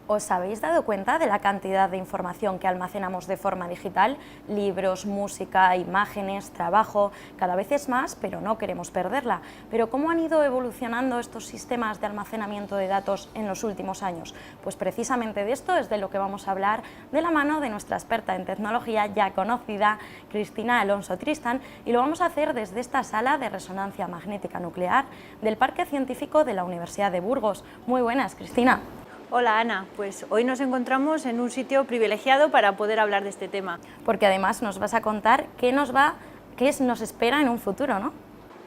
¿Os habéis dado cuenta de la cantidad de información que almacenamos de forma digital? Libros, música, imágenes, trabajo, cada vez es más, pero no queremos perderla. Pero ¿cómo han ido evolucionando estos sistemas de almacenamiento de datos en los últimos años? Pues precisamente de esto es de lo que vamos a hablar de la mano de nuestra experta en tecnología ya conocida, Cristina Alonso Tristán, y lo vamos a hacer desde esta sala de resonancia magnética nuclear del Parque Científico de la Universidad de Burgos. Muy buenas, Cristina. Hola Ana, pues hoy nos encontramos en un sitio privilegiado para poder hablar de este tema. Porque además nos vas a contar qué nos espera en un futuro, ¿no?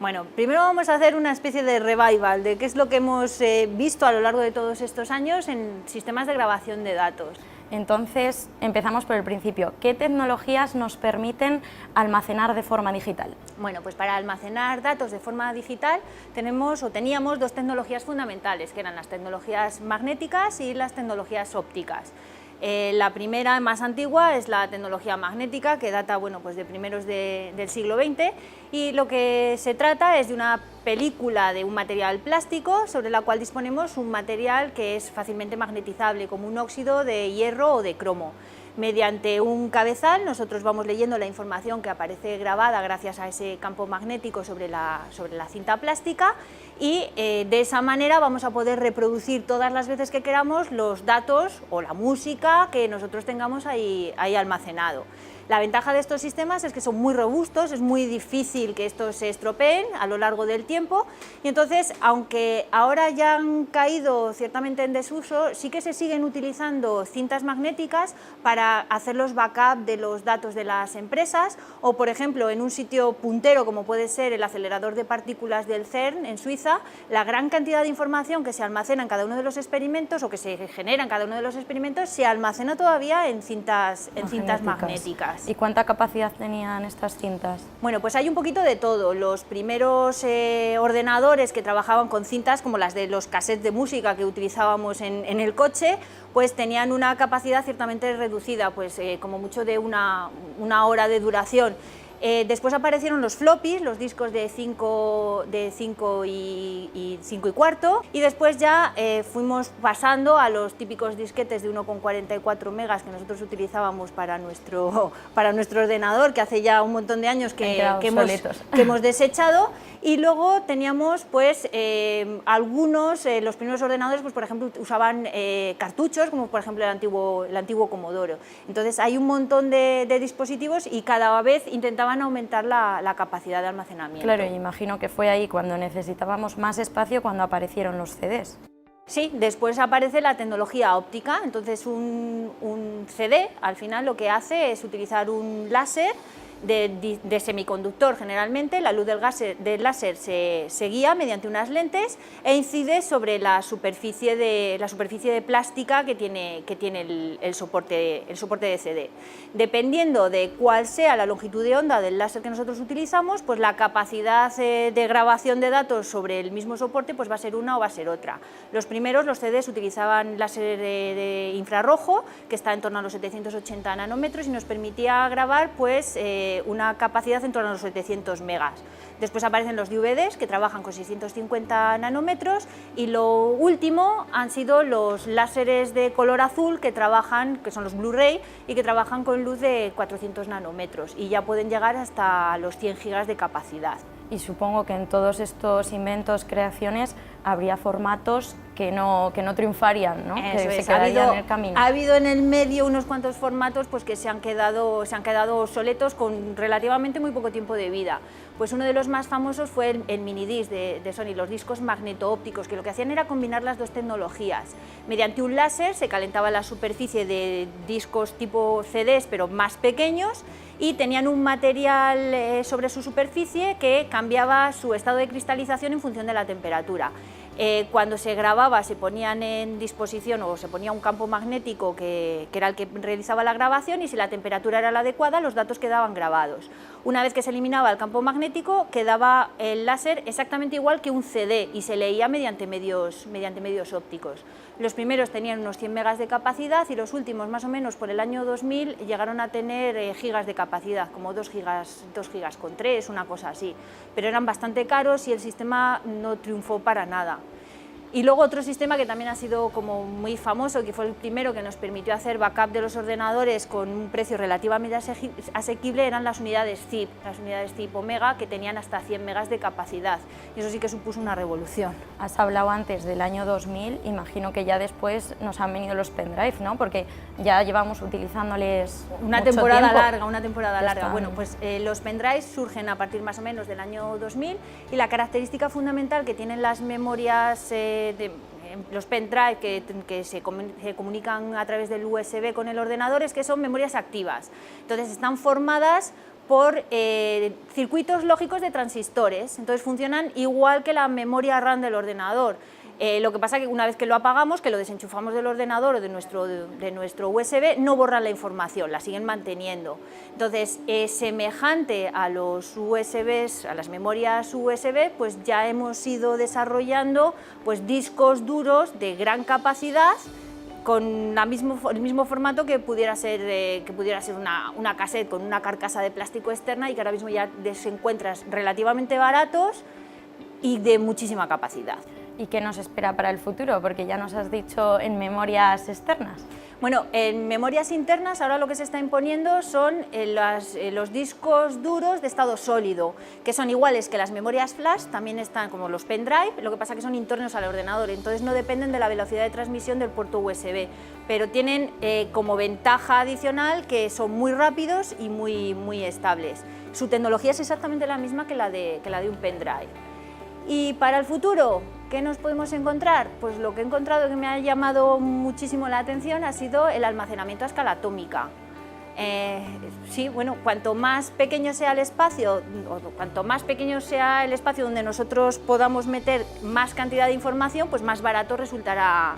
Bueno, primero vamos a hacer una especie de revival de qué es lo que hemos visto a lo largo de todos estos años en sistemas de grabación de datos. Entonces, empezamos por el principio. ¿Qué tecnologías nos permiten almacenar de forma digital? Bueno, pues para almacenar datos de forma digital teníamos dos tecnologías fundamentales, que eran las tecnologías magnéticas y las tecnologías ópticas. La primera, más antigua, es la tecnología magnética, que data pues de primeros del siglo XX, y lo que se trata es de una película de un material plástico sobre la cual disponemos un material que es fácilmente magnetizable, como un óxido de hierro o de cromo. Mediante un cabezal nosotros vamos leyendo la información que aparece grabada gracias a ese campo magnético sobre la cinta plástica, y de esa manera vamos a poder reproducir todas las veces que queramos los datos o la música que nosotros tengamos ahí almacenado. La ventaja de estos sistemas es que son muy robustos, es muy difícil que estos se estropeen a lo largo del tiempo, y entonces, aunque ahora ya han caído ciertamente en desuso, sí que se siguen utilizando cintas magnéticas para hacer los backup de los datos de las empresas, o por ejemplo en un sitio puntero como puede ser el acelerador de partículas del CERN en Suiza, la gran cantidad de información que se almacena en cada uno de los experimentos o que se genera en cada uno de los experimentos se almacena todavía en cintas magnéticas. ¿Y cuánta capacidad tenían estas cintas? Bueno, pues hay un poquito de todo. Los primeros ordenadores que trabajaban con cintas, como las de los cassettes de música que utilizábamos en el coche, pues tenían una capacidad ciertamente reducida, pues como mucho de una hora de duración. Después aparecieron los floppies, los discos de 5 y 5 y cuarto, y después ya fuimos pasando a los típicos disquetes de 1,44 megas que nosotros utilizábamos para nuestro ordenador, que hace ya un montón de años que hemos desechado. Y luego teníamos pues algunos, los primeros ordenadores, pues por ejemplo usaban cartuchos, como por ejemplo el antiguo Commodore. Entonces hay un montón de dispositivos y cada vez intentaban aumentar la capacidad de almacenamiento. Claro, y imagino que fue ahí cuando necesitábamos más espacio cuando aparecieron los CDs. Sí, después aparece la tecnología óptica. Entonces un CD al final lo que hace es utilizar un láser de semiconductor. Generalmente la luz del láser se guía mediante unas lentes e incide sobre la superficie de plástica que tiene el soporte de CD. Dependiendo de cuál sea la longitud de onda del láser que nosotros utilizamos, pues la capacidad de grabación de datos sobre el mismo soporte pues va a ser una o va a ser otra. Los CDs utilizaban láser de infrarrojo, que está en torno a los 780 nanómetros, y nos permitía grabar pues una capacidad en torno a los 700 megas. Después aparecen los DVDs, que trabajan con 650 nanómetros, y lo último han sido los láseres de color azul que son los Blu-ray, y que trabajan con luz de 400 nanómetros, y ya pueden llegar hasta los 100 gigas de capacidad. Y supongo que en todos estos inventos, creaciones, habría formatos que no triunfarían, ¿no? Que se quedarían en el camino. Ha habido en el medio unos cuantos formatos pues, que se han quedado obsoletos con relativamente muy poco tiempo de vida. Pues uno de los más famosos fue el minidisc de Sony, los discos magneto-ópticos, que lo que hacían era combinar las dos tecnologías. Mediante un láser se calentaba la superficie de discos tipo CDs, pero más pequeños, y tenían un material sobre su superficie que cambiaba su estado de cristalización en función de la temperatura. Cuando se grababa se ponían en disposición o se ponía un campo magnético que era el que realizaba la grabación, y si la temperatura era la adecuada los datos quedaban grabados. Una vez que se eliminaba el campo magnético quedaba el láser exactamente igual que un CD y se leía mediante medios ópticos. Los primeros tenían unos 100 megas de capacidad y los últimos, más o menos por el año 2000, llegaron a tener gigas de capacidad, como 2 gigas con 3, una cosa así, pero eran bastante caros y el sistema no triunfó para nada. Y luego otro sistema que también ha sido como muy famoso, que fue el primero que nos permitió hacer backup de los ordenadores con un precio relativamente asequible, eran las unidades ZIP Omega, que tenían hasta 100 megas de capacidad. Y eso sí que supuso una revolución. Has hablado antes del año 2000, imagino que ya después nos han venido los pendrive, ¿no? Porque ya llevamos utilizándoles una temporada tiempo. larga. Bueno, pues los pendrives surgen a partir más o menos del año 2000 y la característica fundamental que tienen las memorias los pendrive que se comunican a través del USB con el ordenador es que son memorias activas. Entonces están formadas por circuitos lógicos de transistores, entonces funcionan igual que la memoria RAM del ordenador. Lo que pasa es que una vez que lo apagamos, que lo desenchufamos del ordenador o de nuestro USB, no borran la información, la siguen manteniendo. Entonces, semejante a los USBs, a las memorias USB, pues ya hemos ido desarrollando pues, discos duros de gran capacidad con el mismo formato que pudiera ser una cassette con una carcasa de plástico externa y que ahora mismo ya se encuentran relativamente baratos y de muchísima capacidad. ¿Y qué nos espera para el futuro? Porque ya nos has dicho en memorias externas. Bueno, en memorias internas ahora lo que se está imponiendo son los discos duros de estado sólido, que son iguales que las memorias flash, también están como los pendrive, lo que pasa que son internos al ordenador, entonces no dependen de la velocidad de transmisión del puerto USB, pero tienen como ventaja adicional que son muy rápidos y muy estables. Su tecnología es exactamente la misma que la de un pendrive. Y para el futuro, ¿qué nos podemos encontrar? Pues lo que he encontrado que me ha llamado muchísimo la atención ha sido el almacenamiento a escala atómica. Sí, bueno, cuanto más pequeño sea el espacio, donde nosotros podamos meter más cantidad de información, pues más barato resultará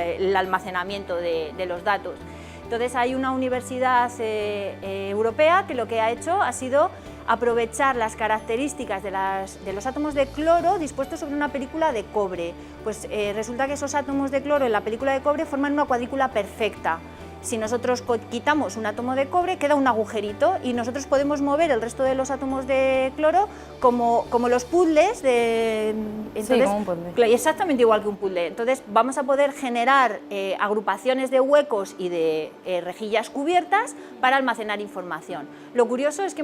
el almacenamiento de los datos. Entonces hay una universidad europea que lo que ha hecho ha sido aprovechar las características de los átomos de cloro dispuestos sobre una película de cobre. Pues resulta que esos átomos de cloro en la película de cobre forman una cuadrícula perfecta. Si nosotros quitamos un átomo de cobre, queda un agujerito y nosotros podemos mover el resto de los átomos de cloro como los puzzles. Entonces, sí, como un puzzle. Exactamente igual que un puzzle. Entonces vamos a poder generar agrupaciones de huecos y de rejillas cubiertas para almacenar información. Lo curioso es que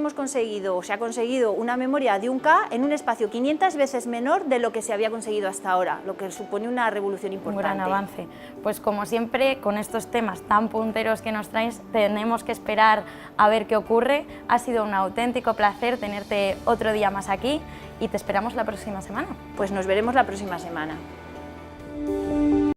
se ha conseguido una memoria de 1K en un espacio 500 veces menor de lo que se había conseguido hasta ahora, lo que supone una revolución importante. Un gran avance. Pues como siempre, con estos temas tan punteros que nos traes, tenemos que esperar a ver qué ocurre. Ha sido un auténtico placer tenerte otro día más aquí y te esperamos la próxima semana. Pues nos veremos la próxima semana.